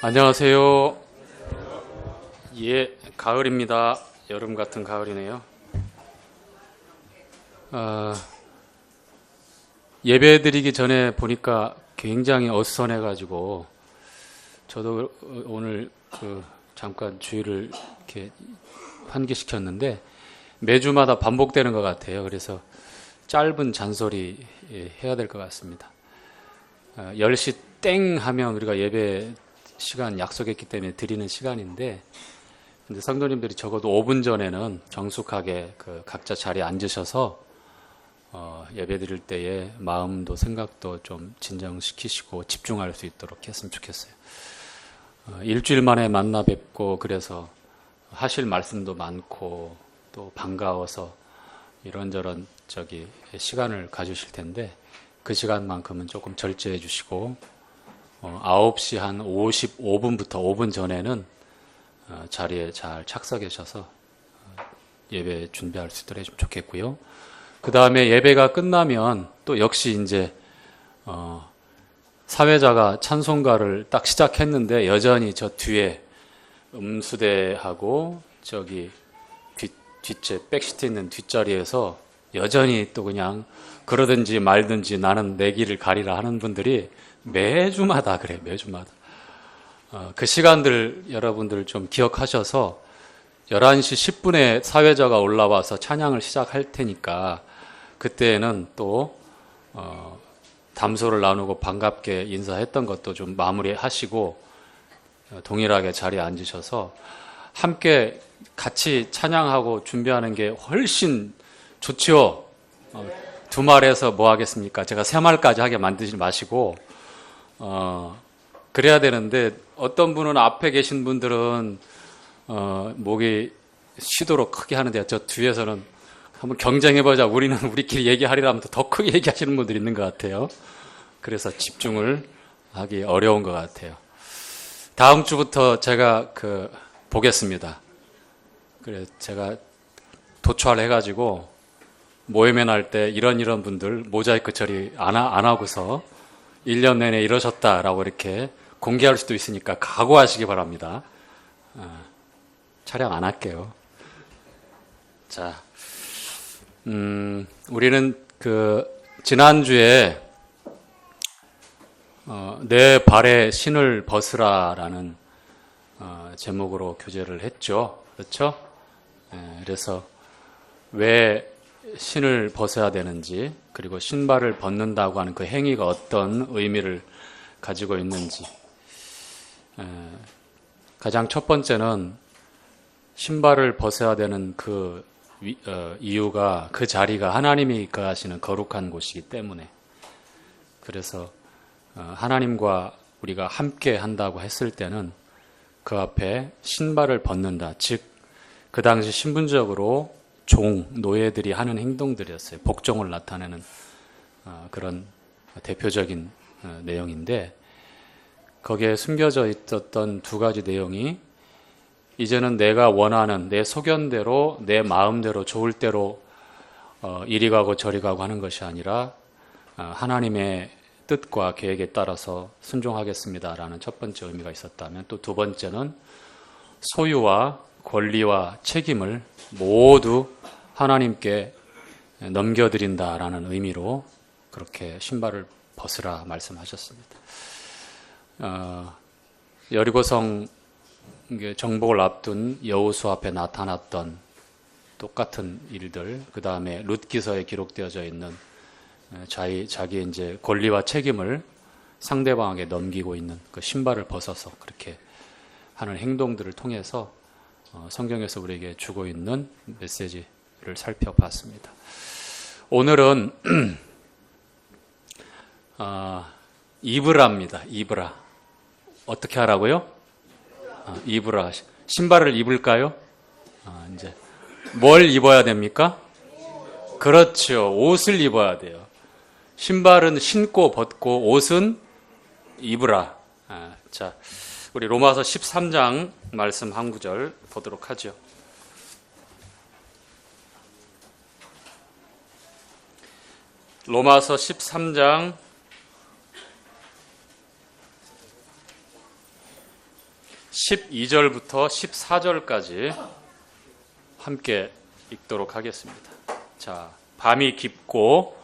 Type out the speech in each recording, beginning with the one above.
안녕하세요. 예, 가을입니다. 여름 같은 가을이네요. 예배 드리기 전에 보니까 굉장히 어수선해가지고 저도 오늘 잠깐 주의를 이렇게 환기시켰는데 매주마다 반복되는 것 같아요. 그래서 짧은 잔소리 해야 될 것 같습니다. 10시 땡 하면 우리가 예배 시간 약속했기 때문에 드리는 시간인데, 근데 성도님들이 적어도 5분 전에는 정숙하게 각자 자리에 앉으셔서 예배 드릴 때에 마음도 생각도 좀 진정시키시고 집중할 수 있도록 했으면 좋겠어요. 일주일 만에 만나 뵙고 그래서 하실 말씀도 많고 또 반가워서 이런저런 시간을 가주실 텐데 그 시간만큼은 조금 절제해 주시고 9시 한 55분부터 5분 전에는 자리에 잘 착석하셔서 예배 준비할 수 있도록 해주면 좋겠고요. 그 다음에 예배가 끝나면 또 역시 이제 사회자가 찬송가를 딱 시작했는데 여전히 저 뒤에 음수대하고 뒷째 백시트에 있는 뒷자리에서 여전히 또 그냥 그러든지 말든지 나는 내 길을 가리라 하는 분들이 매주마다 그래요. 매주마다. 그 시간들 여러분들 좀 기억하셔서 11시 10분에 사회자가 올라와서 찬양을 시작할 테니까 그때는 또 담소를 나누고 반갑게 인사했던 것도 좀 마무리하시고 동일하게 자리에 앉으셔서 함께 같이 찬양하고 준비하는 게 훨씬 좋지요. 두 말에서 뭐 하겠습니까? 제가 세 말까지 하게 만들지 마시고 그래야 되는데 어떤 분은 앞에 계신 분들은 목이 쉬도록 크게 하는데 저 뒤에서는 한번 경쟁해보자. 우리는 우리끼리 얘기하리라면 더 크게 얘기하시는 분들이 있는 것 같아요. 그래서 집중을 하기 어려운 것 같아요. 다음 주부터 제가 보겠습니다. 그래 제가 도출을 해가지고 모임에 날 때 이런 분들 모자이크 처리 안 하고서 1년 내내 이러셨다라고 이렇게 공개할 수도 있으니까 각오하시기 바랍니다. 촬영 안 할게요. 자, 우리는 지난주에 내 발에 신을 벗으라라는 제목으로 교제를 했죠. 그렇죠? 그래서 왜 신을 벗어야 되는지, 그리고 신발을 벗는다고 하는 그 행위가 어떤 의미를 가지고 있는지. 가장 첫 번째는 신발을 벗어야 되는 이유가 그 자리가 하나님이 거하시는 거룩한 곳이기 때문에. 그래서 하나님과 우리가 함께 한다고 했을 때는 그 앞에 신발을 벗는다. 즉, 그 당시 신분적으로 노예들이 하는 행동들이었어요. 복종을 나타내는 그런 대표적인 내용인데 거기에 숨겨져 있었던 두 가지 내용이 이제는 내가 원하는 내 소견대로 내 마음대로 좋을 대로 이리 가고 저리 가고 하는 것이 아니라 하나님의 뜻과 계획에 따라서 순종하겠습니다라는 첫 번째 의미가 있었다면 또 두 번째는 소유와 권리와 책임을 모두 하나님께 넘겨드린다라는 의미로 그렇게 신발을 벗으라 말씀하셨습니다. 여리고성 정복을 앞둔 여호수 앞에 나타났던 똑같은 일들, 그 다음에 룻기서에 기록되어져 있는 자기의 이제 권리와 책임을 상대방에게 넘기고 있는 그 신발을 벗어서 그렇게 하는 행동들을 통해서 성경에서 우리에게 주고 있는 메시지를 살펴봤습니다. 오늘은 이브라입니다. 이브라. 어떻게 하라고요? 이브라. 신발을 입을까요? 이제 뭘 입어야 됩니까? 그렇죠. 옷을 입어야 돼요. 신발은 신고 벗고 옷은 입으라. 자, 우리 로마서 13장 말씀 한 구절 보도록 하죠. 로마서 13장 12절부터 14절까지 함께 읽도록 하겠습니다. 자, 밤이 깊고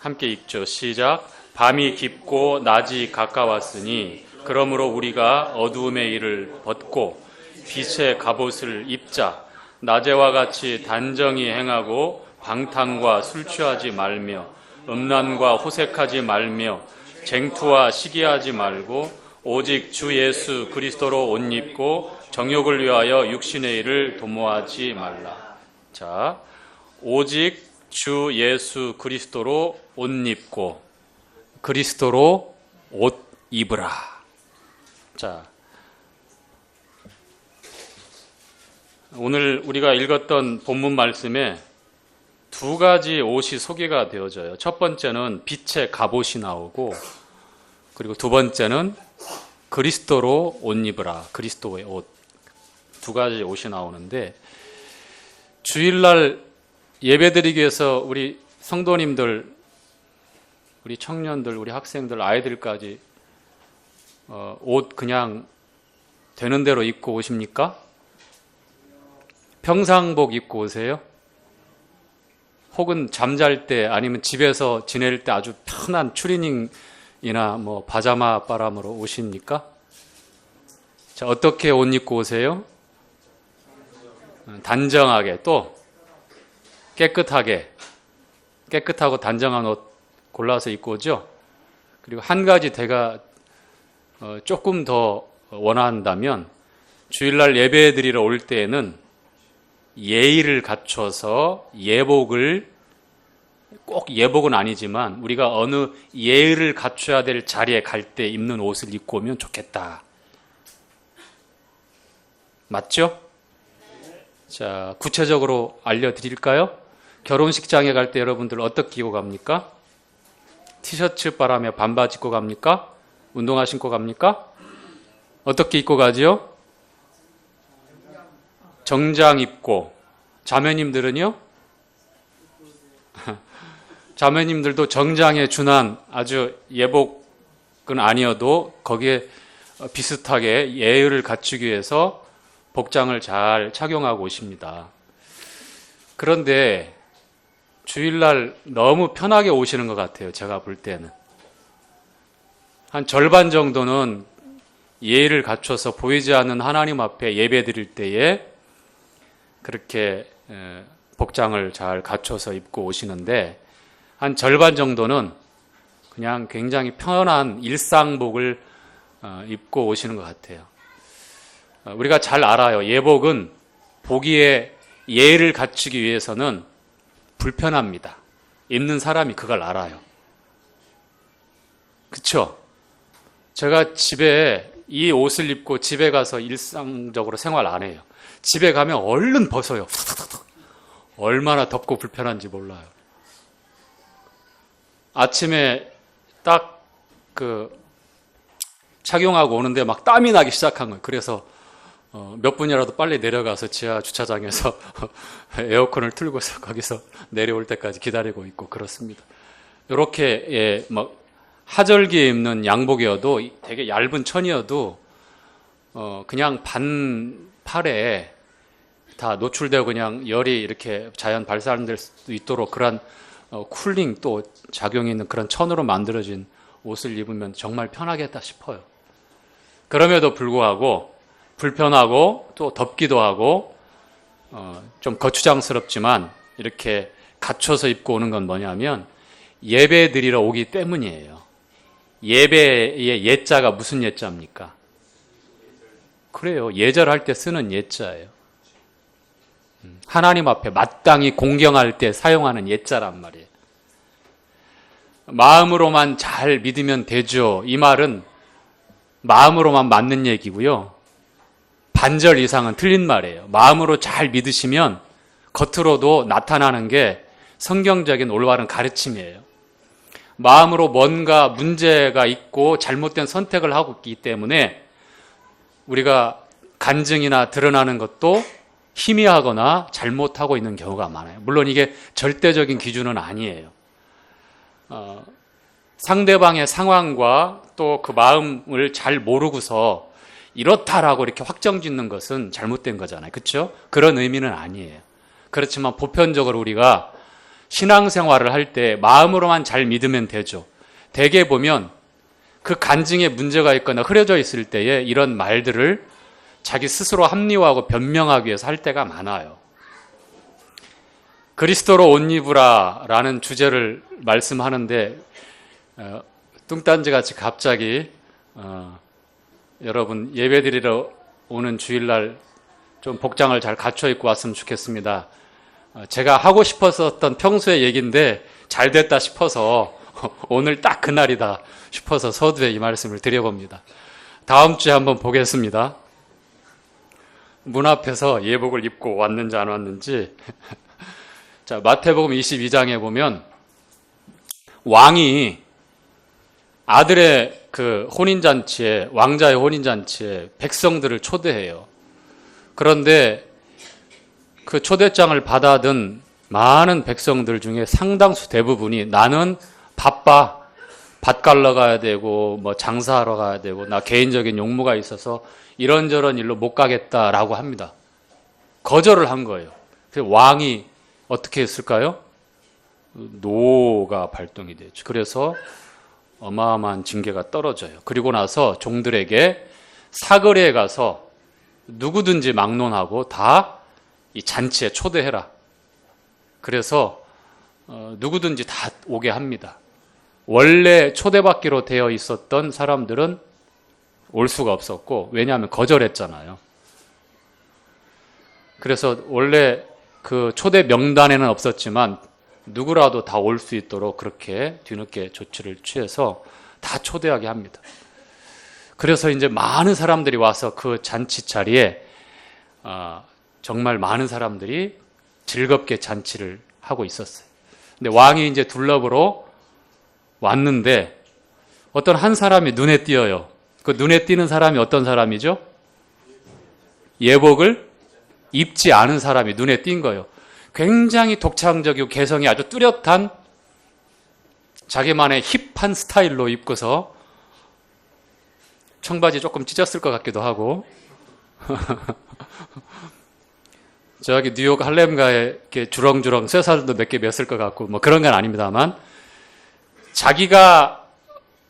함께 읽죠. 시작. 밤이 깊고 낮이 가까웠으니 그러므로 우리가 어두움의 일을 벗고 빛의 갑옷을 입자. 낮에와 같이 단정히 행하고 방탕과 술 취하지 말며 음란과 호색하지 말며 쟁투와 시기하지 말고 오직 주 예수 그리스도로 옷 입고 정욕을 위하여 육신의 일을 도모하지 말라. 자, 오직 주 예수 그리스도로 옷 입고 그리스도로 옷 입으라. 자, 오늘 우리가 읽었던 본문 말씀에 두 가지 옷이 소개가 되어져요. 첫 번째는 빛의 갑옷이 나오고, 그리고 두 번째는 그리스도로 옷 입으라. 그리스도의 옷. 두 가지 옷이 나오는데, 주일날 예배드리기 위해서 우리 성도님들, 우리 청년들, 우리 학생들, 아이들까지 옷 그냥 되는 대로 입고 오십니까? 평상복 입고 오세요? 혹은 잠잘 때 아니면 집에서 지낼 때 아주 편한 추리닝이나 뭐 파자마 바람으로 오십니까? 자, 어떻게 옷 입고 오세요? 단정하게, 또 깨끗하고 단정한 옷 골라서 입고 오죠. 그리고 한 가지 제가 조금 더 원한다면, 주일날 예배 드리러 올 때에는 예의를 갖춰서 예복을, 꼭 예복은 아니지만 우리가 어느 예의를 갖춰야 될 자리에 갈 때 입는 옷을 입고 오면 좋겠다. 맞죠? 자, 구체적으로 알려드릴까요? 결혼식장에 갈 때 여러분들 어떻게 입고 갑니까? 티셔츠 바람에 반바지 입고 갑니까? 운동화 신고 갑니까? 어떻게 입고 가지요? 정장 입고. 자매님들은요? 자매님들도 정장에 준한 아주 예복은 아니어도 거기에 비슷하게 예의를 갖추기 위해서 복장을 잘 착용하고 오십니다. 그런데 주일날 너무 편하게 오시는 것 같아요. 제가 볼 때는. 한 절반 정도는 예의를 갖춰서 보이지 않는 하나님 앞에 예배 드릴 때에 그렇게 복장을 잘 갖춰서 입고 오시는데, 한 절반 정도는 그냥 굉장히 편한 일상복을 입고 오시는 것 같아요. 우리가 잘 알아요. 예복은 보기에 예의를 갖추기 위해서는 불편합니다. 입는 사람이 그걸 알아요. 그쵸? 제가 집에 이 옷을 입고 집에 가서 일상적으로 생활 안 해요. 집에 가면 얼른 벗어요. 얼마나 덥고 불편한지 몰라요. 아침에 딱 착용하고 오는데 막 땀이 나기 시작한 거예요. 그래서 몇 분이라도 빨리 내려가서 지하 주차장에서 에어컨을 틀고서 거기서 내려올 때까지 기다리고 있고 그렇습니다. 이렇게 막 하절기에 입는 양복이어도 되게 얇은 천이어도 그냥 반팔에 다 노출되고 그냥 열이 이렇게 자연 발산될 수 있도록 그런 쿨링 또 작용이 있는 그런 천으로 만들어진 옷을 입으면 정말 편하겠다 싶어요. 그럼에도 불구하고 불편하고 또 덥기도 하고 좀 거추장스럽지만 이렇게 갖춰서 입고 오는 건 뭐냐면 예배 드리러 오기 때문이에요. 예배의 예자가 무슨 예자입니까? 그래요. 예절할 때 쓰는 예자예요. 하나님 앞에 마땅히 공경할 때 사용하는 예자란 말이에요. 마음으로만 잘 믿으면 되죠. 이 말은 마음으로만 맞는 얘기고요. 반절 이상은 틀린 말이에요. 마음으로 잘 믿으시면 겉으로도 나타나는 게 성경적인 올바른 가르침이에요. 마음으로 뭔가 문제가 있고 잘못된 선택을 하고 있기 때문에 우리가 간증이나 드러나는 것도 희미하거나 잘못하고 있는 경우가 많아요. 물론 이게 절대적인 기준은 아니에요. 상대방의 상황과 또 그 마음을 잘 모르고서 이렇다라고 이렇게 확정 짓는 것은 잘못된 거잖아요. 그렇죠? 그런 의미는 아니에요. 그렇지만 보편적으로 우리가 신앙생활을 할 때 마음으로만 잘 믿으면 되죠. 대개 보면 그 간증에 문제가 있거나 흐려져 있을 때에 이런 말들을 자기 스스로 합리화하고 변명하기 위해서 할 때가 많아요. 그리스도로 옷 입으라라는 주제를 말씀하는데 뚱딴지같이 갑자기 여러분 예배드리러 오는 주일날 좀 복장을 잘 갖춰 입고 왔으면 좋겠습니다. 제가 하고 싶었었던 평소의 얘기인데 잘 됐다 싶어서 오늘 딱 그날이다 싶어서 서두에 이 말씀을 드려봅니다. 다음 주에 한번 보겠습니다. 문 앞에서 예복을 입고 왔는지 안 왔는지. 자, 마태복음 22장에 보면 왕이 아들의 그 혼인잔치에, 왕자의 혼인잔치에 백성들을 초대해요. 그런데 그 초대장을 받아든 많은 백성들 중에 상당수 대부분이 나는 바빠. 밭 갈러 가야 되고 뭐 장사하러 가야 되고 나 개인적인 용무가 있어서 이런저런 일로 못 가겠다라고 합니다. 거절을 한 거예요. 그래서 왕이 어떻게 했을까요? 노가 발동이 되죠. 그래서 어마어마한 징계가 떨어져요. 그리고 나서 종들에게 사거리에 가서 누구든지 막론하고 다 이 잔치에 초대해라. 그래서 누구든지 다 오게 합니다. 원래 초대받기로 되어 있었던 사람들은 올 수가 없었고, 왜냐하면 거절했잖아요. 그래서 원래 그 초대 명단에는 없었지만 누구라도 다 올 수 있도록 그렇게 뒤늦게 조치를 취해서 다 초대하게 합니다. 그래서 이제 많은 사람들이 와서 그 잔치 자리에 정말 많은 사람들이 즐겁게 잔치를 하고 있었어요. 근데 왕이 이제 둘러보러 왔는데 어떤 한 사람이 눈에 띄어요. 그 눈에 띄는 사람이 어떤 사람이죠? 예복을 입지 않은 사람이 눈에 띈 거예요. 굉장히 독창적이고 개성이 아주 뚜렷한 자기만의 힙한 스타일로 입고서 청바지 조금 찢었을 것 같기도 하고 저기 뉴욕 할렘가에 이렇게 주렁주렁 쇠살도 몇 개 맸을 것 같고 뭐 그런 건 아닙니다만 자기가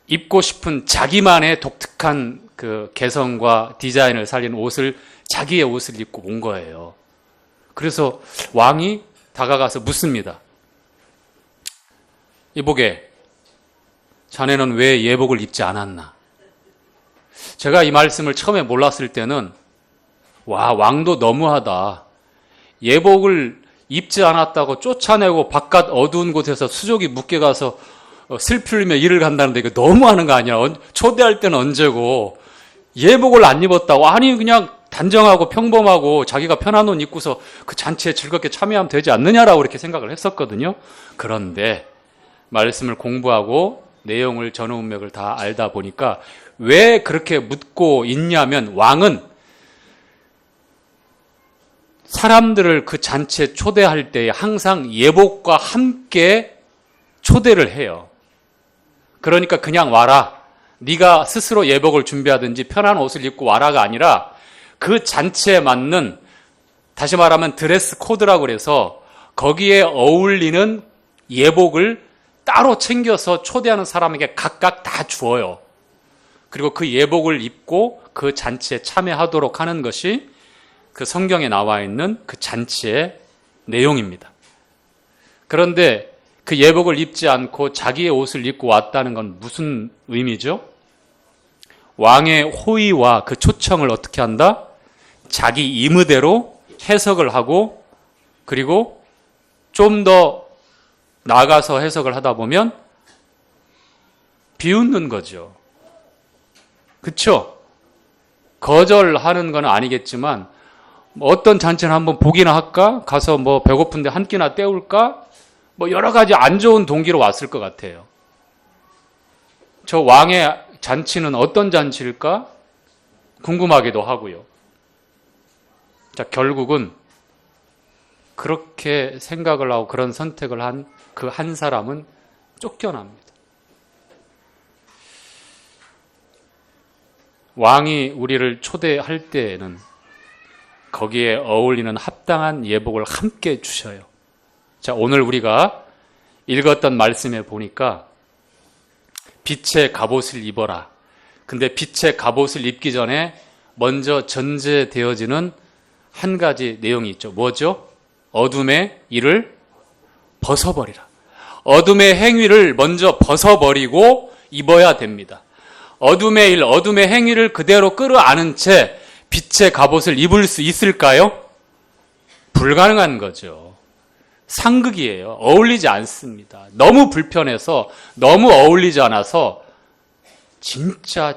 입고 싶은 자기만의 독특한 그 개성과 디자인을 살린 옷을 자기의 옷을 입고 온 거예요. 그래서 왕이 다가가서 묻습니다. 이복에 자네는 왜 예복을 입지 않았나? 제가 이 말씀을 처음에 몰랐을 때는 와, 왕도 너무하다. 예복을 입지 않았다고 쫓아내고 바깥 어두운 곳에서 수족이 묻게 가서 슬플며 일을 간다는데 이거 너무하는 거 아니야? 초대할 때는 언제고 예복을 안 입었다고 아니 그냥 단정하고 평범하고 자기가 편한 옷 입고서 그 잔치에 즐겁게 참여하면 되지 않느냐라고 이렇게 생각을 했었거든요. 그런데 말씀을 공부하고 내용을 전후문맥을 다 알다 보니까 왜 그렇게 묻고 있냐면 왕은 사람들을 그 잔치에 초대할 때 항상 예복과 함께 초대를 해요. 그러니까 그냥 와라. 네가 스스로 예복을 준비하든지 편한 옷을 입고 와라가 아니라 그 잔치에 맞는 다시 말하면 드레스 코드라고 그래서 거기에 어울리는 예복을 따로 챙겨서 초대하는 사람에게 각각 다 주어요. 그리고 그 예복을 입고 그 잔치에 참여하도록 하는 것이 그 성경에 나와 있는 그 잔치의 내용입니다. 그런데 그 예복을 입지 않고 자기의 옷을 입고 왔다는 건 무슨 의미죠? 왕의 호의와 그 초청을 어떻게 한다? 자기 임의대로 해석을 하고 그리고 좀 더 나아가서 해석을 하다 보면 비웃는 거죠. 그렇죠? 거절하는 건 아니겠지만 어떤 잔치는 한번 보기나 할까? 가서 뭐 배고픈데 한 끼나 때울까? 뭐 여러 가지 안 좋은 동기로 왔을 것 같아요. 저 왕의 잔치는 어떤 잔치일까? 궁금하기도 하고요. 자, 결국은 그렇게 생각을 하고 그런 선택을 한 그 한 사람은 쫓겨납니다. 왕이 우리를 초대할 때에는 거기에 어울리는 합당한 예복을 함께 주셔요. 자, 오늘 우리가 읽었던 말씀에 보니까 빛의 갑옷을 입어라. 근데 빛의 갑옷을 입기 전에 먼저 전제되어지는 한 가지 내용이 있죠. 뭐죠? 어둠의 일을 벗어버리라. 어둠의 행위를 먼저 벗어버리고 입어야 됩니다. 어둠의 일, 어둠의 행위를 그대로 끌어안은 채 빛의 갑옷을 입을 수 있을까요? 불가능한 거죠. 상극이에요. 어울리지 않습니다. 너무 불편해서, 너무 어울리지 않아서 진짜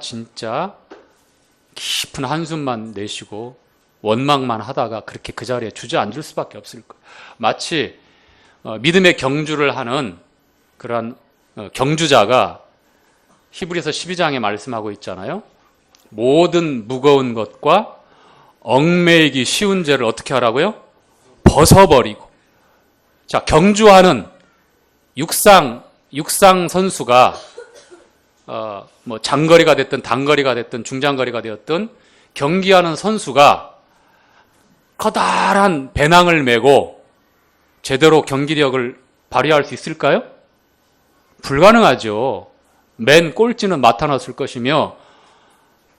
깊은 한숨만 내쉬고 원망만 하다가 그렇게 그 자리에 주저앉을 수밖에 없을 거예요. 마치 믿음의 경주를 하는 그러한 경주자가 히브리서 12장에 말씀하고 있잖아요. 모든 무거운 것과 얽매이기 쉬운 죄를 어떻게 하라고요? 벗어버리고. 자, 경주하는 육상 선수가 뭐 장거리가 됐든 단거리가 됐든 중장거리가 되었든 경기하는 선수가 커다란 배낭을 메고 제대로 경기력을 발휘할 수 있을까요? 불가능하죠. 맨 꼴찌는 맡아놨을 것이며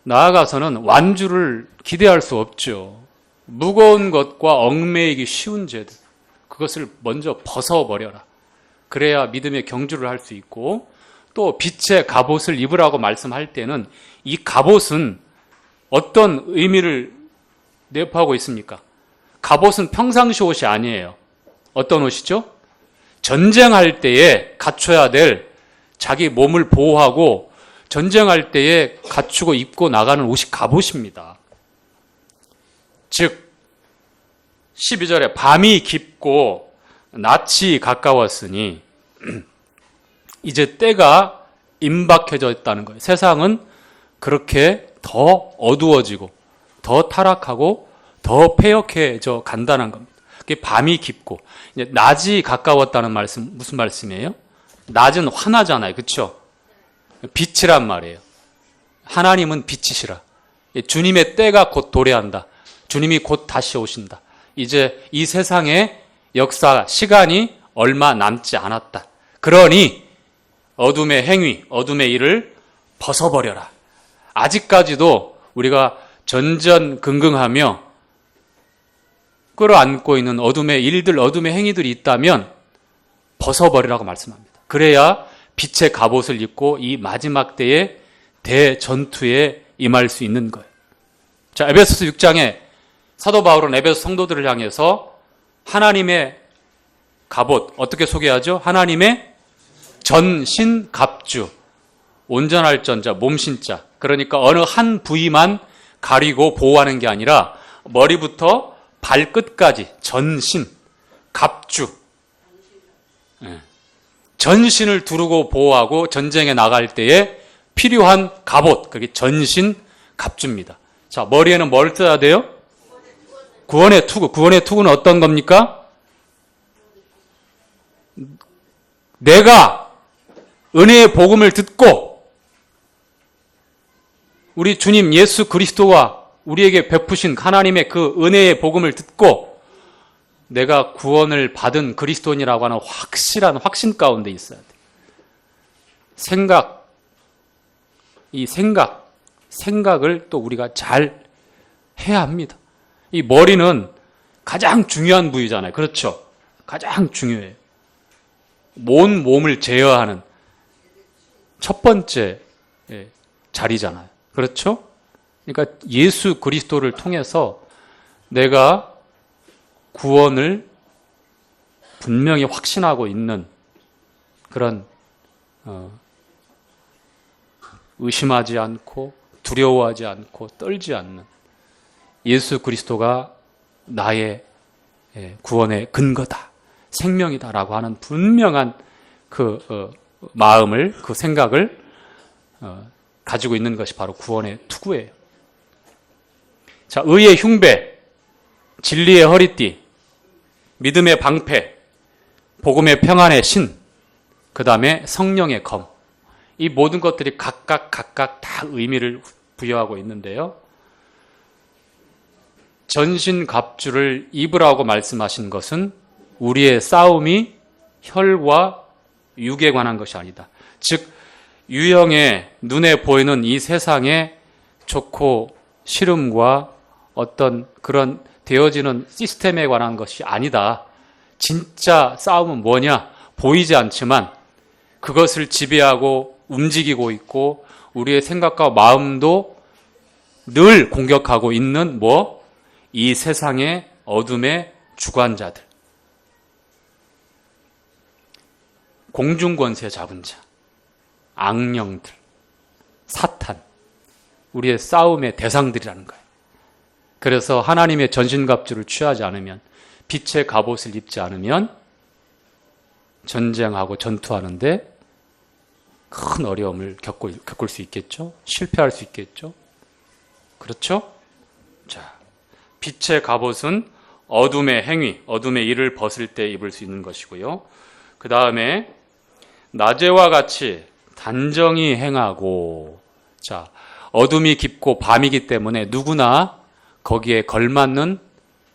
나아가서는 완주를 기대할 수 없죠. 무거운 것과 얽매이기 쉬운 죄들, 그것을 먼저 벗어버려라. 그래야 믿음의 경주를 할 수 있고, 또 빛의 갑옷을 입으라고 말씀할 때는 이 갑옷은 어떤 의미를 내포하고 있습니까? 갑옷은 평상시 옷이 아니에요. 어떤 옷이죠? 전쟁할 때에 갖춰야 될, 자기 몸을 보호하고 전쟁할 때에 갖추고 입고 나가는 옷이 갑옷입니다. 즉 12절에 밤이 깊고 낯이 가까웠으니 이제 때가 임박해져 있다는 거예요. 세상은 그렇게 더 어두워지고 더 타락하고 더 패역해져 간다는 겁니다. 그게 밤이 깊고 이제 낮이 가까웠다는 말씀, 무슨 말씀이에요? 낮은 환하잖아요. 그렇죠? 빛이란 말이에요. 하나님은 빛이시라. 주님의 때가 곧 도래한다. 주님이 곧 다시 오신다. 이제 이 세상의 역사, 시간이 얼마 남지 않았다. 그러니 어둠의 행위, 어둠의 일을 벗어버려라. 아직까지도 우리가 전전긍긍하며 끌어안고 있는 어둠의 일들, 어둠의 행위들이 있다면 벗어버리라고 말씀합니다. 그래야 빛의 갑옷을 입고 이 마지막 때의 대전투에 임할 수 있는 거예요. 자, 에베소서 6장에 사도 바울은 에베소 성도들을 향해서 하나님의 갑옷, 어떻게 소개하죠? 하나님의 전신갑주, 온전할 전자, 몸신자. 그러니까 어느 한 부위만 가리고 보호하는 게 아니라 머리부터 발끝까지 전신, 갑주. 전신을 두르고 보호하고 전쟁에 나갈 때에 필요한 갑옷, 그게 전신 갑주입니다. 자, 머리에는 뭘 써야 돼요? 구원의 투구. 구원의 투구는 어떤 겁니까? 내가 은혜의 복음을 듣고 우리 주님 예수 그리스도와 우리에게 베푸신 하나님의 그 은혜의 복음을 듣고 내가 구원을 받은 그리스도인이라고 하는 확실한 확신 가운데 있어야 돼. 생각을 또 우리가 잘 해야 합니다. 이 머리는 가장 중요한 부위잖아요. 그렇죠? 가장 중요해요. 온 몸을 제어하는 첫 번째 자리잖아요. 그렇죠? 그러니까 예수 그리스도를 통해서 내가 구원을 분명히 확신하고 있는 그런 의심하지 않고 두려워하지 않고 떨지 않는 예수 그리스도가 나의 구원의 근거다, 생명이다라고 하는 분명한 그 마음을, 그 생각을 가지고 있는 것이 바로 구원의 투구예요. 자, 의의 흉배, 진리의 허리띠, 믿음의 방패, 복음의 평안의 신, 그 다음에 성령의 검. 이 모든 것들이 각각 다 의미를 부여하고 있는데요. 전신갑주를 입으라고 말씀하신 것은 우리의 싸움이 혈과 육에 관한 것이 아니다. 즉 유형의 눈에 보이는 이 세상의 좋고 싫음과 어떤 그런 되어지는 시스템에 관한 것이 아니다. 진짜 싸움은 뭐냐? 보이지 않지만 그것을 지배하고 움직이고 있고 우리의 생각과 마음도 늘 공격하고 있는 이 세상의 어둠의 주관자들. 공중권세 잡은 자, 악령들, 사탄, 우리의 싸움의 대상들이라는 거예요. 그래서 하나님의 전신갑주를 취하지 않으면, 빛의 갑옷을 입지 않으면 전쟁하고 전투하는데 큰 어려움을 겪을 수 있겠죠? 실패할 수 있겠죠? 그렇죠? 자, 빛의 갑옷은 어둠의 행위, 어둠의 일을 벗을 때 입을 수 있는 것이고요. 그 다음에 낮에와 같이 단정히 행하고, 자, 어둠이 깊고 밤이기 때문에 누구나 거기에 걸맞는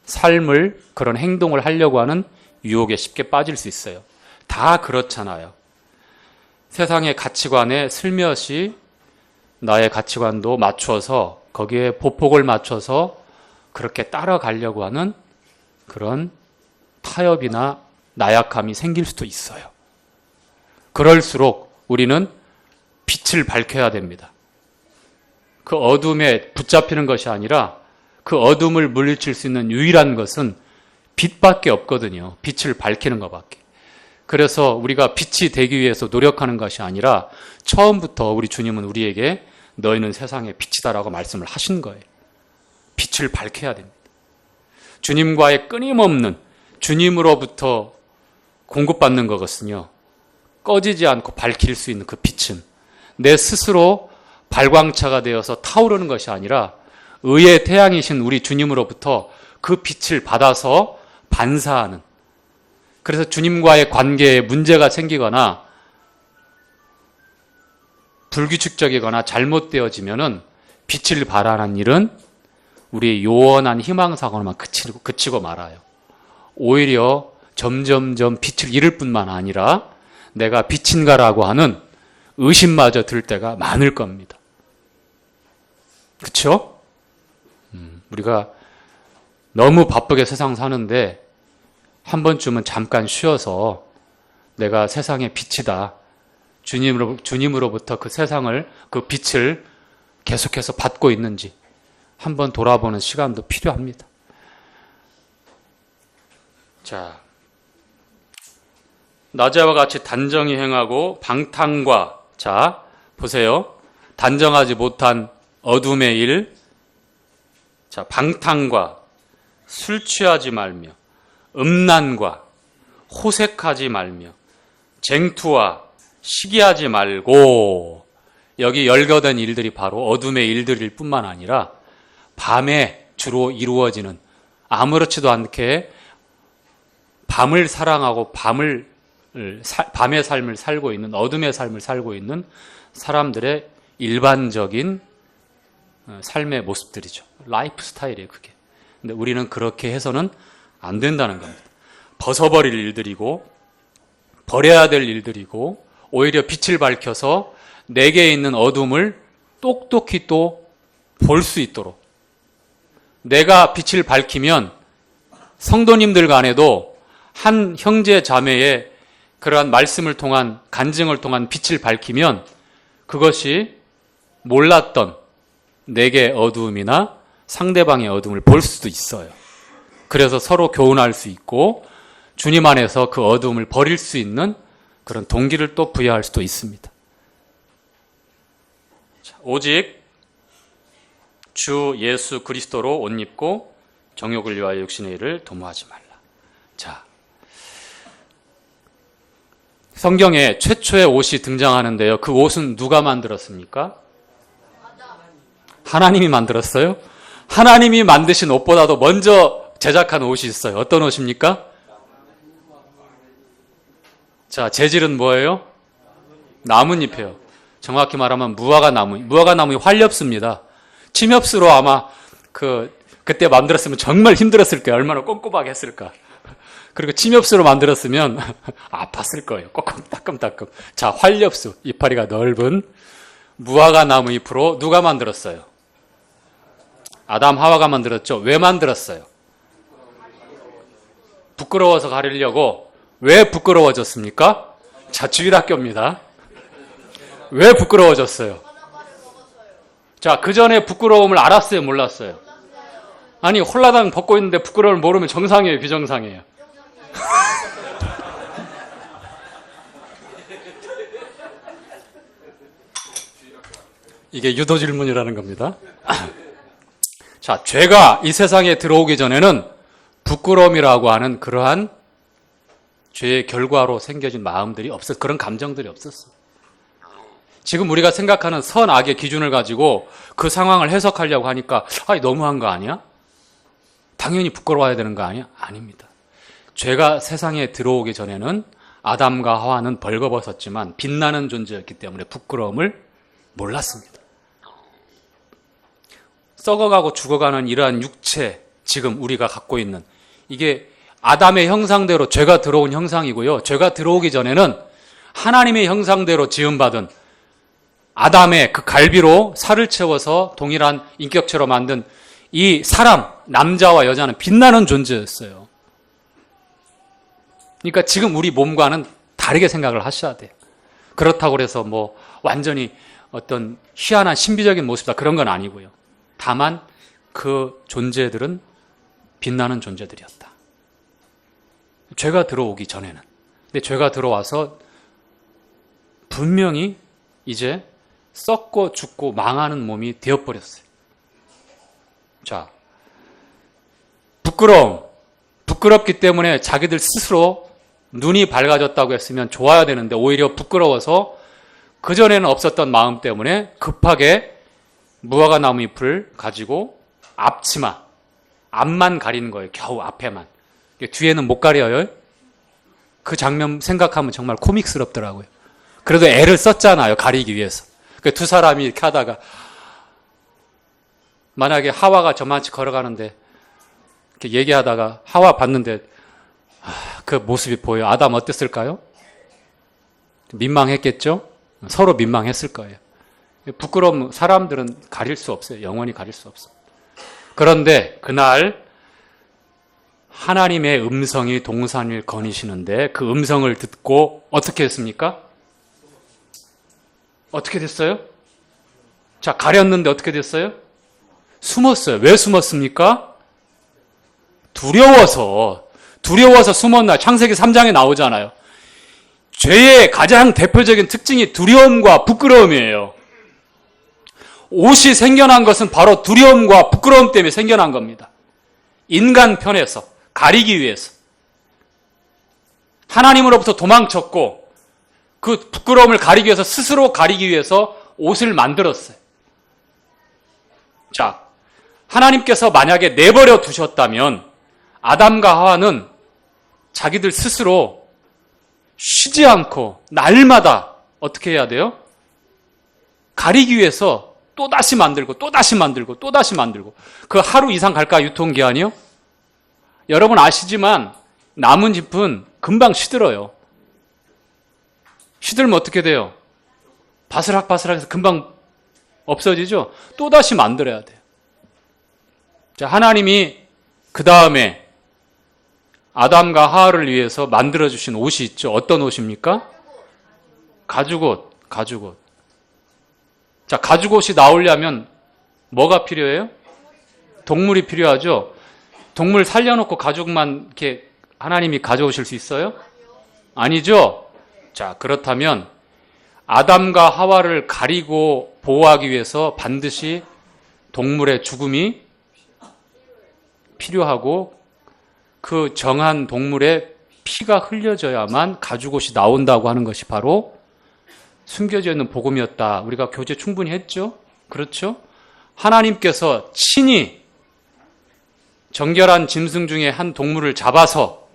삶을, 그런 행동을 하려고 하는 유혹에 쉽게 빠질 수 있어요. 다 그렇잖아요. 세상의 가치관에 슬며시 나의 가치관도 맞춰서 거기에 보폭을 맞춰서 그렇게 따라가려고 하는 그런 타협이나 나약함이 생길 수도 있어요. 그럴수록 우리는 빛을 밝혀야 됩니다. 그 어둠에 붙잡히는 것이 아니라 그 어둠을 물리칠 수 있는 유일한 것은 빛밖에 없거든요. 빛을 밝히는 것밖에. 그래서 우리가 빛이 되기 위해서 노력하는 것이 아니라 처음부터 우리 주님은 우리에게 너희는 세상의 빛이다라고 말씀을 하신 거예요. 빛을 밝혀야 됩니다. 주님과의 끊임없는, 주님으로부터 공급받는 것은요, 꺼지지 않고 밝힐 수 있는 그 빛은 내 스스로 발광차가 되어서 타오르는 것이 아니라 의의 태양이신 우리 주님으로부터 그 빛을 받아서 반사하는, 그래서 주님과의 관계에 문제가 생기거나 불규칙적이거나 잘못되어지면은 빛을 발하는 일은 우리의 요원한 희망사고로만 그치고 말아요. 오히려 점점점 빛을 잃을 뿐만 아니라 내가 빛인가라고 하는 의심마저 들 때가 많을 겁니다. 그렇죠? 우리가 너무 바쁘게 세상 사는데 한 번쯤은 잠깐 쉬어서 내가 세상의 빛이다, 주님으로부터 그 세상을, 그 빛을 계속해서 받고 있는지 한번 돌아보는 시간도 필요합니다. 자, 낮에와 같이 단정히 행하고 방탕과, 자, 보세요. 단정하지 못한 어둠의 일, 자, 방탕과 술 취하지 말며 음란과 호색하지 말며 쟁투와 시기하지 말고, 여기 열거된 일들이 바로 어둠의 일들일 뿐만 아니라 밤에 주로 이루어지는, 아무렇지도 않게 밤을 사랑하고 밤의 삶을 살고 있는, 어둠의 삶을 살고 있는 사람들의 일반적인 삶의 모습들이죠. 라이프 스타일이에요, 그게. 근데 우리는 그렇게 해서는 안 된다는 겁니다. 벗어버릴 일들이고 버려야 될 일들이고, 오히려 빛을 밝혀서 내게 있는 어둠을 똑똑히 또 볼 수 있도록, 내가 빛을 밝히면 성도님들 간에도 한 형제 자매의 그러한 말씀을 통한, 간증을 통한 빛을 밝히면 그것이 몰랐던 내게 어두움이나 상대방의 어둠을 볼 수도 있어요. 그래서 서로 교훈할 수 있고 주님 안에서 그 어둠을 버릴 수 있는 그런 동기를 또 부여할 수도 있습니다. 자, 오직 주 예수 그리스도로 옷 입고 정욕을 위하여 육신의 일을 도모하지 말라. 자, 성경에 최초의 옷이 등장하는데요. 그 옷은 누가 만들었습니까? 하나님이 만들었어요. 하나님이 만드신 옷보다도 먼저 제작한 옷이 있어요. 어떤 옷입니까? 자, 재질은 뭐예요? 나뭇잎이에요. 정확히 말하면 무화과 나무. 무화과 나무는 활렵습니다. 침엽수로 아마 그때 만들었으면 정말 힘들었을 거예요. 얼마나 꼼꼼하게 했을까. 그리고 침엽수로 만들었으면 아팠을 거예요. 꼭 따끔따끔. 자, 활엽수, 이파리가 넓은 무화과 나무 잎으로 누가 만들었어요? 아담 하와가 만들었죠. 왜 만들었어요? 부끄러워서 가리려고. 왜 부끄러워졌습니까? 자, 주일학교입니다. 왜 부끄러워졌어요? 자, 그 전에 부끄러움을 알았어요? 몰랐어요? 아니, 홀라당 벗고 있는데 부끄러움을 모르면 정상이에요? 비정상이에요? 이게 유도 질문이라는 겁니다. 자, 죄가 이 세상에 들어오기 전에는 부끄러움이라고 하는 그러한 죄의 결과로 생겨진 마음들이 그런 감정들이 없었어. 지금 우리가 생각하는 선악의 기준을 가지고 그 상황을 해석하려고 하니까 너무한 거 아니야? 당연히 부끄러워야 되는 거 아니야? 아닙니다. 죄가 세상에 들어오기 전에는 아담과 하와는 벌거벗었지만 빛나는 존재였기 때문에 부끄러움을 몰랐습니다. 썩어가고 죽어가는 이러한 육체, 지금 우리가 갖고 있는 이게 아담의 형상대로 죄가 들어온 형상이고요. 죄가 들어오기 전에는 하나님의 형상대로 지음받은 아담의 그 갈비로 살을 채워서 동일한 인격체로 만든 이 사람, 남자와 여자는 빛나는 존재였어요. 그러니까 지금 우리 몸과는 다르게 생각을 하셔야 돼요. 그렇다고 해서 완전히 어떤 희한한 신비적인 모습이다 그런 건 아니고요. 다만 그 존재들은 빛나는 존재들이었다. 죄가 들어오기 전에는. 근데 죄가 들어와서 분명히 이제 썩고 죽고 망하는 몸이 되어버렸어요. 자, 부끄럽기 때문에 자기들 스스로 눈이 밝아졌다고 했으면 좋아야 되는데 오히려 부끄러워서 그전에는 없었던 마음 때문에 급하게 무화과 나무 잎을 가지고 앞만 가리는 거예요. 겨우 앞에만. 뒤에는 못 가려요. 그 장면 생각하면 정말 코믹스럽더라고요. 그래도 애를 썼잖아요. 가리기 위해서. 두 사람이 이렇게 하다가 만약에 하와가 저만치 걸어가는데 이렇게 얘기하다가 하와 봤는데 그 모습이 보여. 아담 어땠을까요? 민망했겠죠? 서로 민망했을 거예요. 부끄러움 사람들은 가릴 수 없어요. 영원히 가릴 수 없어요. 그런데 그날 하나님의 음성이 동산을 거니시는데 그 음성을 듣고 어떻게 했습니까? 어떻게 됐어요? 자, 가렸는데 어떻게 됐어요? 숨었어요. 왜 숨었습니까? 두려워서 숨었나? 창세기 3장에 나오잖아요. 죄의 가장 대표적인 특징이 두려움과 부끄러움이에요. 옷이 생겨난 것은 바로 두려움과 부끄러움 때문에 생겨난 겁니다. 인간 편에서 가리기 위해서 하나님으로부터 도망쳤고 그 부끄러움을 가리기 위해서 스스로 가리기 위해서 옷을 만들었어요. 자, 하나님께서 만약에 내버려 두셨다면 아담과 하와는 자기들 스스로 쉬지 않고 날마다 어떻게 해야 돼요? 가리기 위해서 또다시 만들고 또다시 만들고 또다시 만들고. 그 하루 이상 갈까 유통기한이요? 여러분 아시지만 나뭇잎은 금방 시들어요. 시들면 어떻게 돼요? 바스락바스락해서 금방 없어지죠? 또다시 만들어야 돼요. 자, 하나님이 그 다음에 아담과 하와를 위해서 만들어주신 옷이 있죠. 어떤 옷입니까? 가죽옷. 자, 가죽옷이 나오려면 뭐가 필요해요? 동물이 필요하죠. 동물 살려놓고 가죽만 이렇게 하나님이 가져오실 수 있어요? 아니죠. 자, 그렇다면 아담과 하와를 가리고 보호하기 위해서 반드시 동물의 죽음이 필요하고 그 정한 동물의 피가 흘려져야만 가죽옷이 나온다고 하는 것이 바로 숨겨져 있는 복음이었다. 우리가 교제 충분히 했죠? 그렇죠? 하나님께서 친히 정결한 짐승 중에 한 동물을 잡아서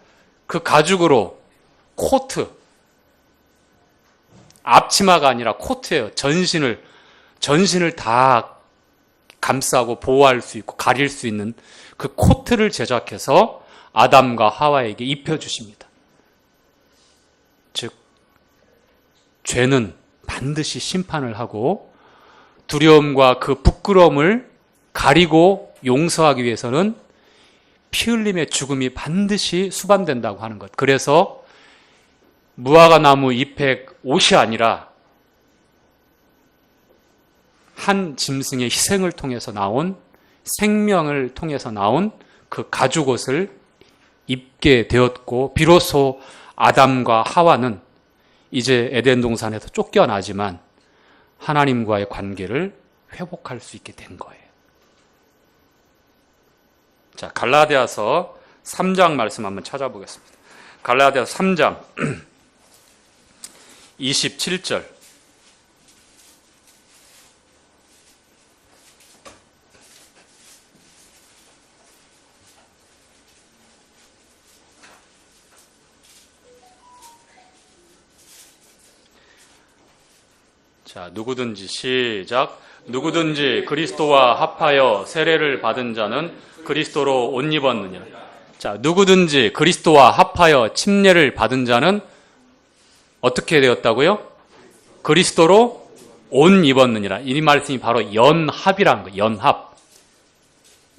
그 가죽으로 코트, 앞치마가 아니라 코트예요. 전신을 다 감싸고 보호할 수 있고 가릴 수 있는 그 코트를 제작해서 아담과 하와에게 입혀주십니다. 즉 죄는 반드시 심판을 하고 두려움과 그 부끄러움을 가리고 용서하기 위해서는 피 흘림의 죽음이 반드시 수반된다고 하는 것. 그래서 무화과 나무 잎의 옷이 아니라 한 짐승의 희생을 통해서 나온, 생명을 통해서 나온 그 가죽옷을 입게 되었고, 비로소 아담과 하와는 이제 에덴 동산에서 쫓겨나지만 하나님과의 관계를 회복할 수 있게 된 거예요. 자, 갈라디아서 3장 말씀 한번 찾아보겠습니다. 갈라디아서 3장 27절. 자, 누구든지 시작. 누구든지 그리스도와 합하여 세례를 받은 자는 그리스도로 옷 입었느니라. 자, 누구든지 그리스도와 합하여 침례를 받은 자는 어떻게 되었다고요? 그리스도로 옷 입었느니라. 이 말씀이 바로 연합이라는 거예요. 연합.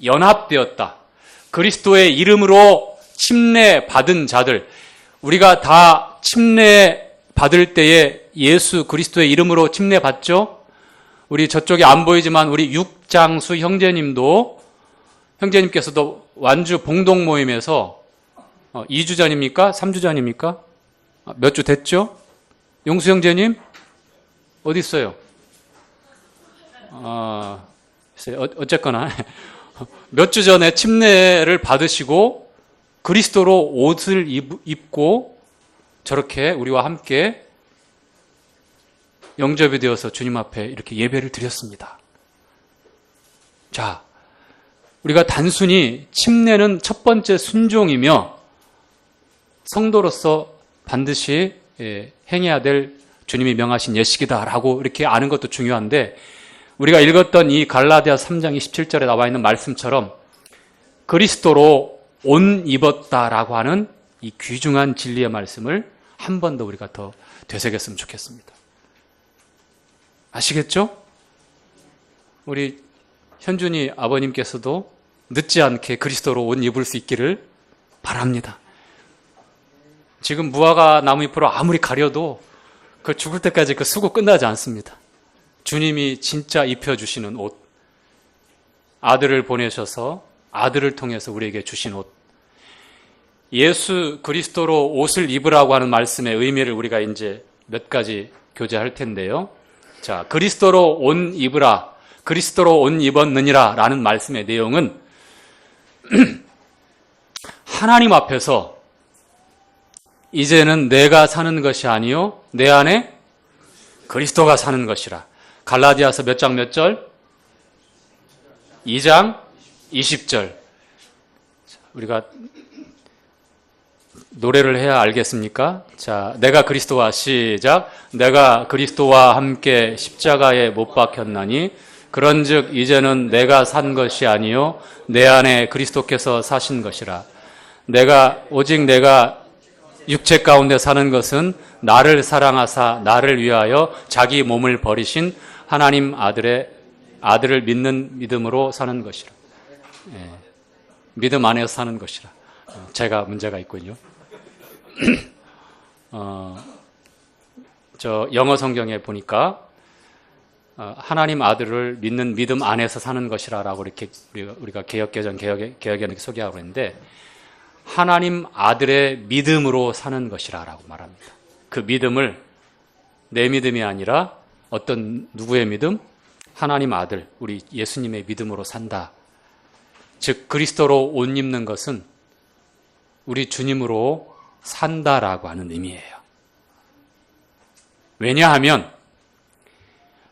연합되었다. 그리스도의 이름으로 침례 받은 자들, 우리가 다 침례 받을 때에 예수 그리스도의 이름으로 침례 받죠? 우리 저쪽에 안 보이지만 우리 육장수 형제님께서도 완주 봉동 모임에서 2주 전입니까? 3주 전입니까? 몇 주 됐죠? 용수 형제님? 어디 있어요? 어쨌거나 몇 주 전에 침례를 받으시고 그리스도로 옷을 입고 저렇게 우리와 함께 영접이 되어서 주님 앞에 이렇게 예배를 드렸습니다. 자, 우리가 단순히 침례는 첫 번째 순종이며 성도로서 반드시 행해야 될 주님이 명하신 예식이다라고 이렇게 아는 것도 중요한데, 우리가 읽었던 이 갈라디아 3장 27절에 나와 있는 말씀처럼 그리스도로 옷 입었다라고 하는 이 귀중한 진리의 말씀을 한 번 더 우리가 더 되새겼으면 좋겠습니다. 아시겠죠? 우리 현준이 아버님께서도 늦지 않게 그리스도로 옷 입을 수 있기를 바랍니다. 지금 무화과 나무 잎으로 아무리 가려도 그 죽을 때까지 그 수고 끝나지 않습니다. 주님이 진짜 입혀주시는 옷, 아들을 보내셔서 아들을 통해서 우리에게 주신 옷, 예수 그리스도로 옷을 입으라고 하는 말씀의 의미를 우리가 이제 몇 가지 교제할 텐데요. 자, 그리스도로 옷 입으라, 그리스도로 옷 입었느니라 라는 말씀의 내용은 하나님 앞에서 이제는 내가 사는 것이 아니요 내 안에 그리스도가 사는 것이라. 갈라디아서 몇 장 몇 절? 2장 20절. 우리가 노래를 해야 알겠습니까? 자, 내가 그리스도와 시작. 내가 그리스도와 함께 십자가에 못 박혔나니 그런즉 이제는 내가 산 것이 아니요 내 안에 그리스도께서 사신 것이라. 오직 내가 육체 가운데 사는 것은 나를 사랑하사 나를 위하여 자기 몸을 버리신 하나님 아들을 믿는 믿음으로 사는 것이라. 예, 믿음 안에서 사는 것이라. 제가 문제가 있군요. 저 영어 성경에 보니까 하나님 아들을 믿는 믿음 안에서 사는 것이라라고 이렇게 우리가 개혁개정 개혁에 소개하고 있는데, 하나님 아들의 믿음으로 사는 것이라라고 말합니다. 그 믿음을 내 믿음이 아니라 어떤 누구의 믿음? 하나님 아들, 우리 예수님의 믿음으로 산다. 즉 그리스도로 옷 입는 것은 우리 주님으로 산다라고 하는 의미예요. 왜냐하면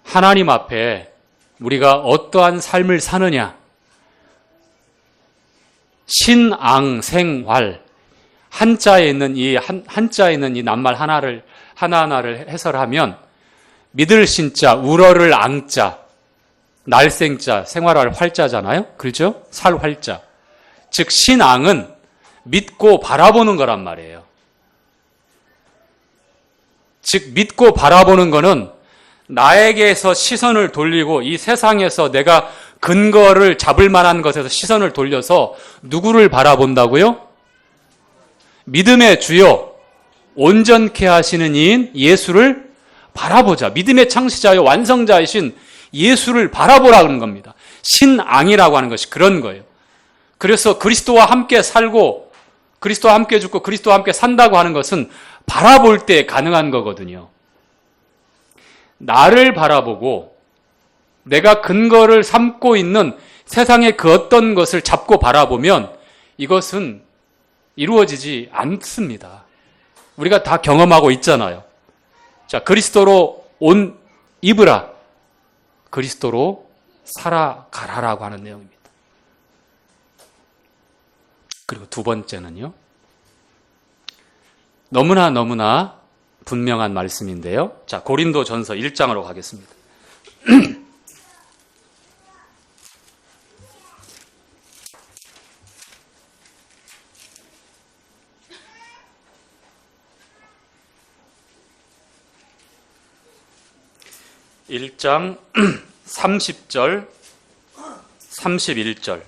하나님 앞에 우리가 어떠한 삶을 사느냐, 신앙생활, 한자에 있는 이 낱말 하나하나를 해설하면 믿을 신자, 우러를 앙자, 날생자, 생활할 활자잖아요. 그렇죠? 살 활자. 즉 신앙은 믿고 바라보는 거란 말이에요. 즉 믿고 바라보는 거는 나에게서 시선을 돌리고 이 세상에서 내가 근거를 잡을 만한 것에서 시선을 돌려서 누구를 바라본다고요? 믿음의 주요 온전케 하시는 이인 예수를 바라보자. 믿음의 창시자요 완성자이신 예수를 바라보라는 겁니다. 신앙이라고 하는 것이 그런 거예요. 그래서 그리스도와 함께 살고 그리스도와 함께 죽고 그리스도와 함께 산다고 하는 것은 바라볼 때 가능한 거거든요. 나를 바라보고 내가 근거를 삼고 있는 세상의 그 어떤 것을 잡고 바라보면 이것은 이루어지지 않습니다. 우리가 다 경험하고 있잖아요. 자, 그리스도로 옷 입으라. 그리스도로 살아가라라고 하는 내용입니다. 그리고 두 번째는요. 너무나 분명한 말씀인데요. 자, 고린도전서 1장으로 가겠습니다. 1장 30절, 31절.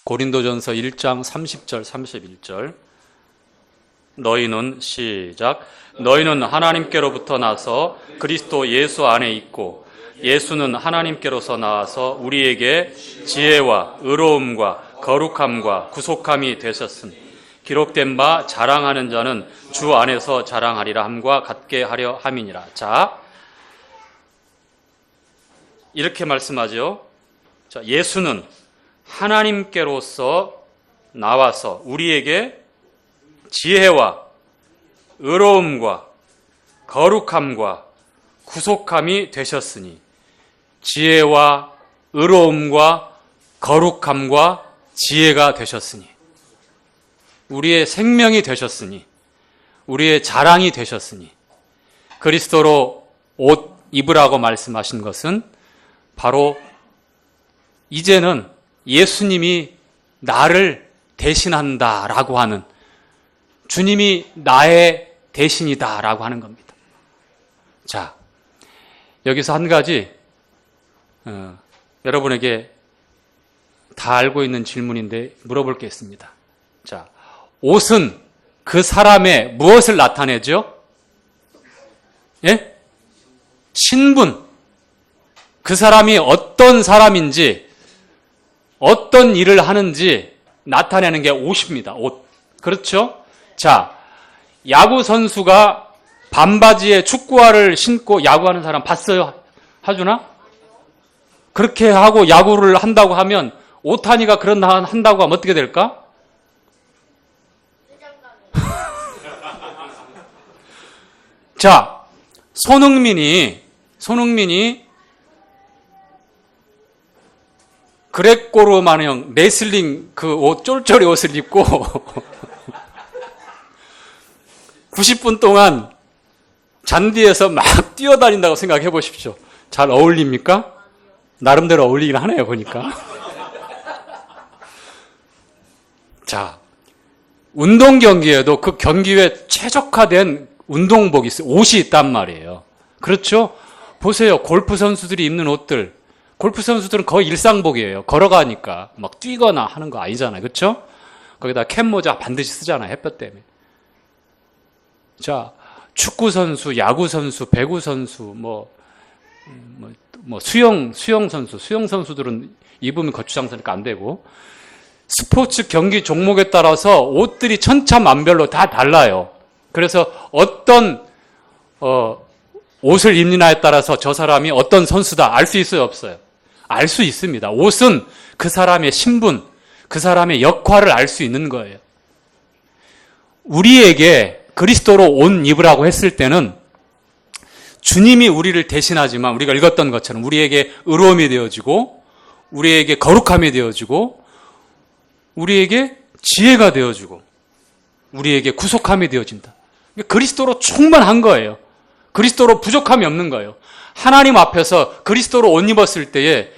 고린도전서 1장 30절, 31절. 너희는 시작. 너희는 하나님께로부터 나서 그리스도 예수 안에 있고 예수는 하나님께로서 나와서 우리에게 지혜와 의로움과 거룩함과 구속함이 되셨으니 기록된 바 자랑하는 자는 주 안에서 자랑하리라 함과 같게 하려 함이니라. 자, 이렇게 말씀하죠. 자, 예수는 하나님께로서 나와서 우리에게 지혜와 의로움과 거룩함과 구속함이 되셨으니 지혜와 의로움과 거룩함과 지혜가 되셨으니 우리의 생명이 되셨으니 우리의 자랑이 되셨으니 그리스도로 옷 입으라고 말씀하신 것은 바로 이제는 예수님이 나를 대신한다라고 하는 주님이 나의 대신이다라고 하는 겁니다. 자, 여기서 한 가지 여러분에게 다 알고 있는 질문인데 물어볼 게 있습니다. 자, 옷은 그 사람의 무엇을 나타내죠? 예? 신분. 그 사람이 어떤 사람인지 어떤 일을 하는지 나타내는 게 옷입니다. 옷. 그렇죠? 자, 야구 선수가 반바지에 축구화를 신고 야구하는 사람 봤어요? 하주나? 그렇게 하고 야구를 한다고 하면 오타니가 그런 한다고 하면 어떻게 될까? 자, 손흥민이 그레코로마냥 레슬링 그 옷, 쫄쫄이 옷을 입고 90분 동안 잔디에서 막 뛰어다닌다고 생각해 보십시오. 잘 어울립니까? 나름대로 어울리긴 하네요, 보니까. 자, 운동 경기에도 그 경기에 최적화된 운동복이 있어요. 옷이 있단 말이에요. 그렇죠? 보세요. 골프 선수들이 입는 옷들. 골프 선수들은 거의 일상복이에요. 걸어가니까 막 뛰거나 하는 거 아니잖아요. 그렇죠? 거기다 캡모자 반드시 쓰잖아요. 햇볕 때문에. 자, 축구 선수, 야구 선수, 배구 선수, 수영 선수들은 입으면 거추장스니까 안 되고 스포츠 경기 종목에 따라서 옷들이 천차만별로 다 달라요. 그래서 어떤 옷을 입느냐에 따라서 저 사람이 어떤 선수다 알 수 있어요, 없어요? 알 수 있습니다. 옷은 그 사람의 신분, 그 사람의 역할을 알 수 있는 거예요. 우리에게 그리스도로 옷 입으라고 했을 때는 주님이 우리를 대신하지만 우리가 읽었던 것처럼 우리에게 의로움이 되어지고 우리에게 거룩함이 되어지고 우리에게 지혜가 되어지고 우리에게 구속함이 되어진다. 그리스도로 충만한 거예요. 그리스도로 부족함이 없는 거예요. 하나님 앞에서 그리스도로 옷 입었을 때에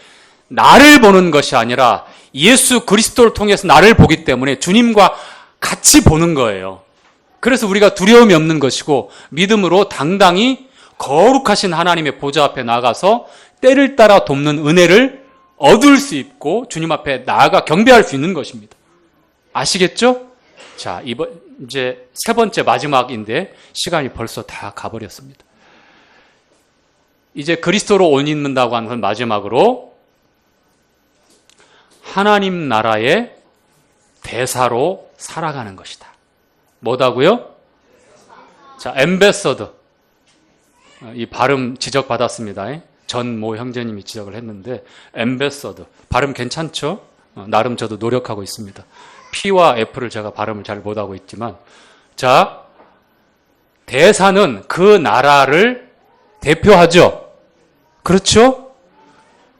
나를 보는 것이 아니라 예수 그리스도를 통해서 나를 보기 때문에 주님과 같이 보는 거예요. 그래서 우리가 두려움이 없는 것이고 믿음으로 당당히 거룩하신 하나님의 보좌 앞에 나가서 때를 따라 돕는 은혜를 얻을 수 있고 주님 앞에 나아가 경배할 수 있는 것입니다. 아시겠죠? 자, 이제 세 번째 마지막인데 시간이 벌써 다 가버렸습니다. 이제 그리스도로 옷 입는다고 하는 건 마지막으로 하나님 나라의 대사로 살아가는 것이다. 뭐다고요? 자, 엠베서더. 이 발음 지적받았습니다. 전 모 형제님이 지적을 했는데 엠베서더. 발음 괜찮죠? 나름 저도 노력하고 있습니다. P와 F를 제가 발음을 잘 못하고 있지만 자, 대사는 그 나라를 대표하죠. 그렇죠?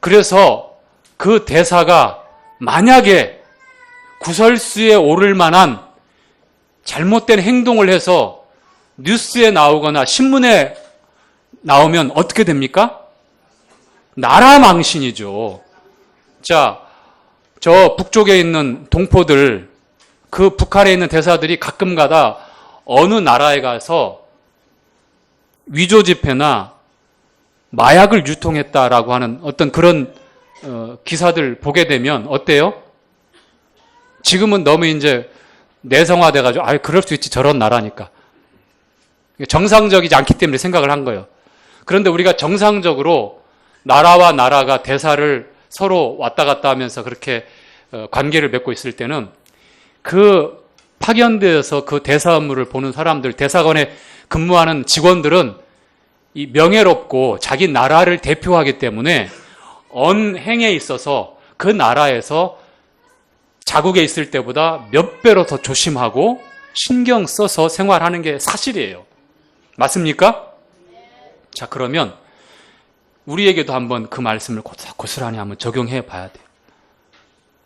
그래서 그 대사가 만약에 구설수에 오를 만한 잘못된 행동을 해서 뉴스에 나오거나 신문에 나오면 어떻게 됩니까? 나라 망신이죠. 자, 저 북쪽에 있는 동포들, 그 북한에 있는 대사들이 가끔가다 어느 나라에 가서 위조 지폐나 마약을 유통했다라고 하는 어떤 그런 기사들 보게 되면 어때요? 지금은 너무 이제 내성화돼가지고 그럴 수 있지 저런 나라니까 정상적이지 않기 때문에 생각을 한 거예요. 그런데 우리가 정상적으로 나라와 나라가 대사를 서로 왔다 갔다 하면서 그렇게 관계를 맺고 있을 때는 그 파견되어서 그 대사 업무를 보는 사람들, 대사관에 근무하는 직원들은 이 명예롭고 자기 나라를 대표하기 때문에 언행에 있어서 그 나라에서 자국에 있을 때보다 몇 배로 더 조심하고 신경 써서 생활하는 게 사실이에요. 맞습니까? 자, 그러면 우리에게도 한번 그 말씀을 고스란히 한번 적용해 봐야 돼요.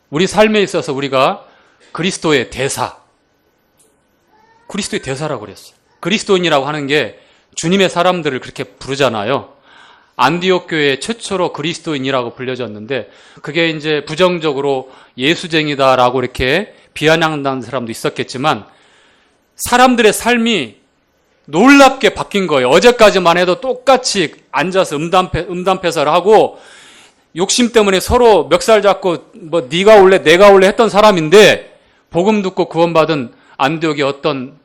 우리 삶에 있어서 우리가 그리스도의 대사라고 그랬어요. 그리스도인이라고 하는 게 주님의 사람들을 그렇게 부르잖아요. 안디옥 교회 최초로 그리스도인이라고 불려졌는데 그게 이제 부정적으로 예수쟁이다라고 이렇게 비아냥하는 사람도 있었겠지만 사람들의 삶이 놀랍게 바뀐 거예요. 어제까지만 해도 똑같이 앉아서 음담패설을 하고 욕심 때문에 서로 멱살 잡고 뭐 네가 올래 내가 올래 했던 사람인데 복음 듣고 구원받은 안디옥의 어떤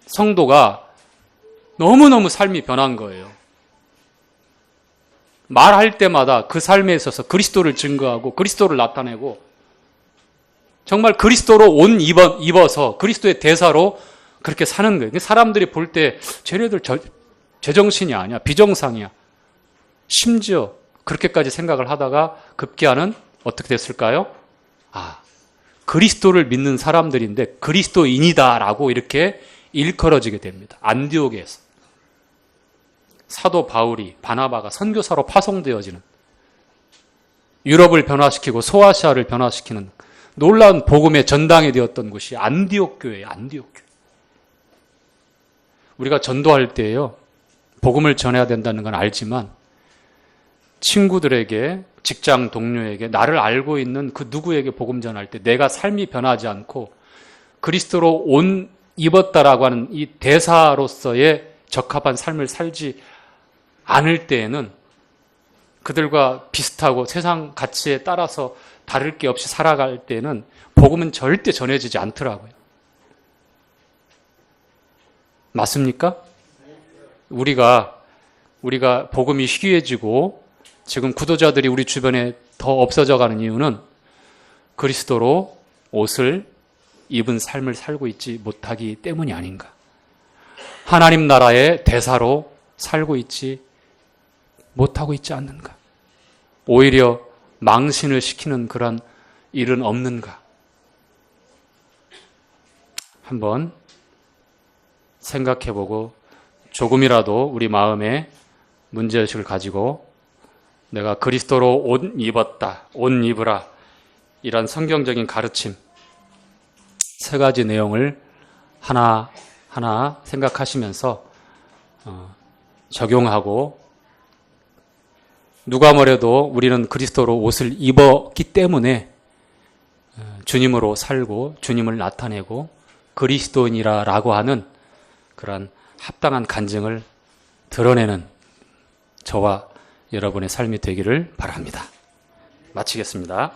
성도가 너무너무 삶이 변한 거예요. 말할 때마다 그 삶에 있어서 그리스도를 증거하고 그리스도를 나타내고 정말 그리스도로 옷 입어서 그리스도의 대사로 그렇게 사는 거예요. 사람들이 볼 때 쟤네들 제정신이 아니야. 비정상이야. 심지어 그렇게까지 생각을 하다가 급기야는 어떻게 됐을까요? 그리스도를 믿는 사람들인데 그리스도인이다라고 이렇게 일컬어지게 됩니다. 안디옥에서. 사도 바울이 바나바가 선교사로 파송되어지는 유럽을 변화시키고 소아시아를 변화시키는 놀라운 복음의 전당이 되었던 곳이 안디옥 교회예요. 안디옥 교회. 우리가 전도할 때요. 복음을 전해야 된다는 건 알지만 친구들에게 직장 동료에게 나를 알고 있는 그 누구에게 복음 전할 때 내가 삶이 변하지 않고 그리스도로 옷 입었다라고 하는 이 대사로서의 적합한 삶을 살지 않을 때에는 그들과 비슷하고 세상 가치에 따라서 다를 게 없이 살아갈 때는 복음은 절대 전해지지 않더라고요. 맞습니까? 우리가 복음이 희귀해지고 지금 구도자들이 우리 주변에 더 없어져 가는 이유는 그리스도로 옷을 입은 삶을 살고 있지 못하기 때문이 아닌가. 하나님 나라의 대사로 살고 있지 못하고 있지 않는가. 오히려 망신을 시키는 그런 일은 없는가. 한번 생각해보고 조금이라도 우리 마음에 문제의식을 가지고 내가 그리스도로 옷 입었다, 옷 입으라 이런 성경적인 가르침 세 가지 내용을 하나하나 생각하시면서 적용하고 누가 뭐래도 우리는 그리스도로 옷을 입었기 때문에 주님으로 살고 주님을 나타내고 그리스도인이라고 하는 그러한 합당한 간증을 드러내는 저와 여러분의 삶이 되기를 바랍니다. 마치겠습니다.